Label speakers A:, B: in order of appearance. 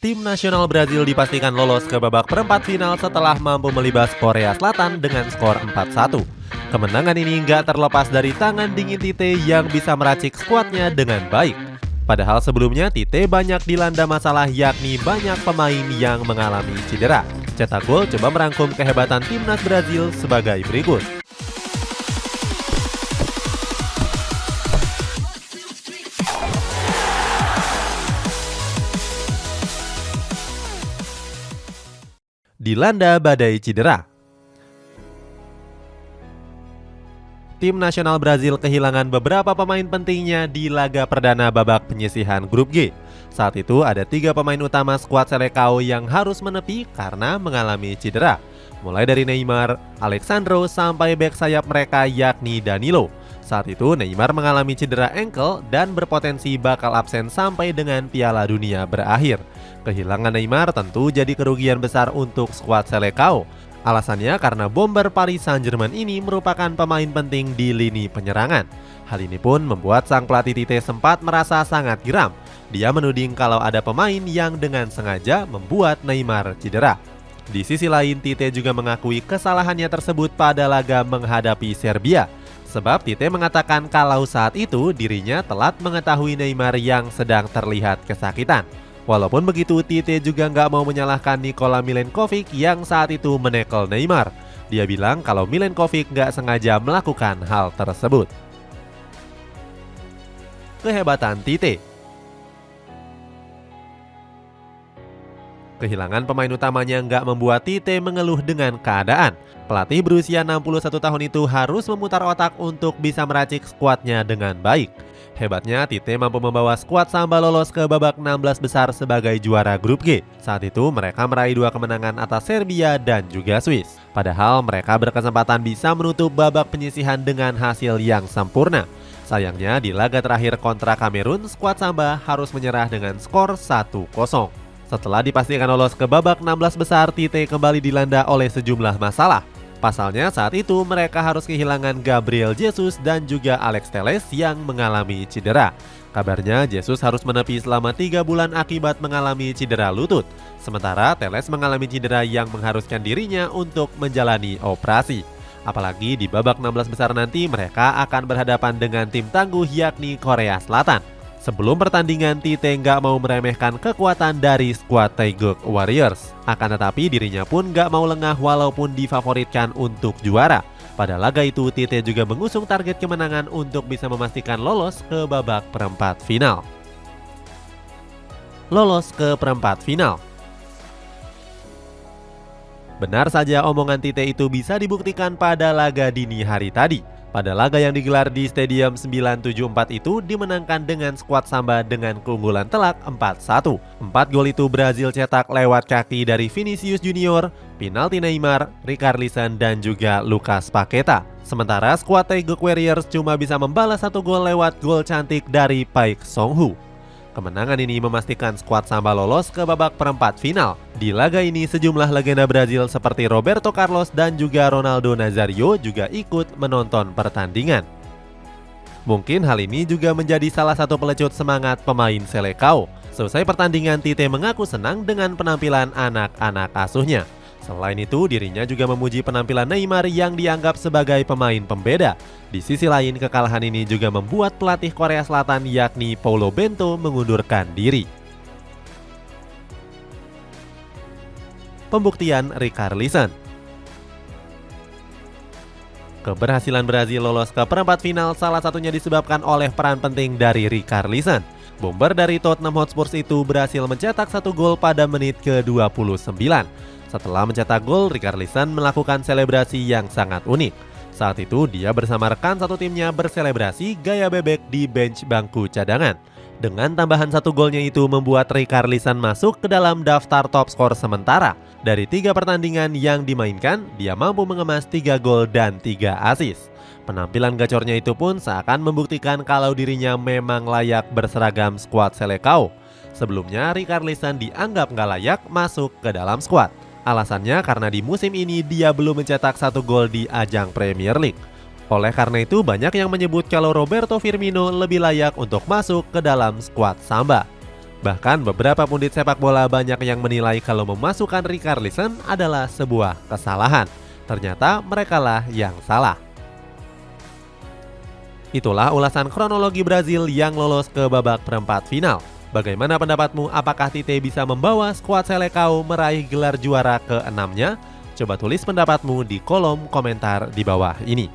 A: Tim nasional Brazil dipastikan lolos ke babak perempat final setelah mampu melibas Korea Selatan dengan skor 4-1. Kemenangan ini nggak terlepas dari tangan dingin Tite yang bisa meracik skuadnya dengan baik. Padahal sebelumnya Tite banyak dilanda masalah, yakni banyak pemain yang mengalami cedera. Cetak Gol coba merangkum kehebatan timnas Brazil sebagai berikut. Dilanda badai cedera. Tim nasional Brazil kehilangan beberapa pemain pentingnya di laga perdana babak penyisihan grup G. Saat itu ada 3 pemain utama skuad Seleção yang harus menepi karena mengalami cedera. Mulai dari Neymar, Alexandro sampai bek sayap mereka yakni Danilo. Saat itu Neymar mengalami cedera ankle dan berpotensi bakal absen sampai dengan Piala Dunia berakhir. Kehilangan Neymar tentu jadi kerugian besar untuk skuad Seleção. Alasannya karena bomber Paris Saint-Germain ini merupakan pemain penting di lini penyerangan. Hal ini pun membuat sang pelatih Tite sempat merasa sangat geram. Dia menuding kalau ada pemain yang dengan sengaja membuat Neymar cedera. Di sisi lain, Tite juga mengakui kesalahannya tersebut pada laga menghadapi Serbia. Sebab Tite mengatakan kalau saat itu dirinya telat mengetahui Neymar yang sedang terlihat kesakitan. Walaupun begitu, Tite juga nggak mau menyalahkan Nikola Milenkovic yang saat itu menekel Neymar. Dia bilang kalau Milenkovic nggak sengaja melakukan hal tersebut. Kehebatan Tite. Kehilangan pemain utamanya nggak membuat Tite mengeluh dengan keadaan. Pelatih berusia 61 tahun itu harus memutar otak untuk bisa meracik skuadnya dengan baik. Hebatnya, Tite mampu membawa skuad Samba lolos ke babak 16 besar sebagai juara grup G. Saat itu mereka meraih 2 kemenangan atas Serbia dan juga Swiss. Padahal mereka berkesempatan bisa menutup babak penyisihan dengan hasil yang sempurna. Sayangnya di laga terakhir kontra Kamerun, skuad Samba harus menyerah dengan skor 1-0. Setelah dipastikan lolos ke babak 16 besar, Tite kembali dilanda oleh sejumlah masalah. Pasalnya saat itu mereka harus kehilangan Gabriel Jesus dan juga Alex Telles yang mengalami cedera. Kabarnya Jesus harus menepi selama 3 bulan akibat mengalami cedera lutut. Sementara Telles mengalami cedera yang mengharuskan dirinya untuk menjalani operasi. Apalagi di babak 16 besar nanti mereka akan berhadapan dengan tim tangguh yakni Korea Selatan. Sebelum pertandingan, Tite nggak mau meremehkan kekuatan dari skuad Taeguk Warriors. Akan tetapi dirinya pun nggak mau lengah walaupun difavoritkan untuk juara. Pada laga itu, Tite juga mengusung target kemenangan untuk bisa memastikan lolos ke babak perempat final. Lolos ke perempat final. Benar saja omongan Tite itu bisa dibuktikan pada laga dini hari tadi. Pada laga yang digelar di Stadium 974 itu dimenangkan dengan skuad Samba dengan keunggulan telak 4-1. 4 gol itu Brazil cetak lewat kaki dari Vinicius Junior, penalti Neymar, Richarlison dan juga Lucas Paqueta. Sementara skuad Taeguk Warriors cuma bisa membalas 1 gol lewat gol cantik dari Paik Song-hu. Kemenangan ini memastikan skuad Samba lolos ke babak perempat final. Di laga ini sejumlah legenda Brazil seperti Roberto Carlos dan juga Ronaldo Nazario juga ikut menonton pertandingan. Mungkin hal ini juga menjadi salah satu pelecut semangat pemain Seleção. Selesai pertandingan, Tite mengaku senang dengan penampilan anak-anak asuhnya. Selain itu, dirinya juga memuji penampilan Neymar yang dianggap sebagai pemain pembeda. Di sisi lain, kekalahan ini juga membuat pelatih Korea Selatan yakni Paulo Bento mengundurkan diri. Pembuktian Richarlison. Keberhasilan Brazil lolos ke perempat final salah satunya disebabkan oleh peran penting dari Richarlison. Bomber dari Tottenham Hotspur itu berhasil mencetak 1 gol pada menit ke-29. Setelah mencetak gol, Richarlison melakukan selebrasi yang sangat unik. Saat itu dia bersama rekan satu timnya berselebrasi gaya bebek di bench bangku cadangan. Dengan tambahan 1 golnya itu membuat Richarlison masuk ke dalam daftar top skor sementara. Dari 3 pertandingan yang dimainkan, dia mampu mengemas 3 gol dan 3 assist. Penampilan gacornya itu pun seakan membuktikan kalau dirinya memang layak berseragam skuad Seleção. Sebelumnya, Richarlison dianggap nggak layak masuk ke dalam skuad. Alasannya karena di musim ini dia belum mencetak 1 gol di ajang Premier League. Oleh karena itu banyak yang menyebut kalau Roberto Firmino lebih layak untuk masuk ke dalam skuad Samba. Bahkan beberapa pundit sepak bola banyak yang menilai kalau memasukkan Richarlison adalah sebuah kesalahan. Ternyata merekalah yang salah. Itulah ulasan kronologi Brazil yang lolos ke babak perempat final. Bagaimana pendapatmu? Apakah Tite bisa membawa skuad Selecao meraih gelar juara ke-6-nya? Coba tulis pendapatmu di kolom komentar di bawah ini.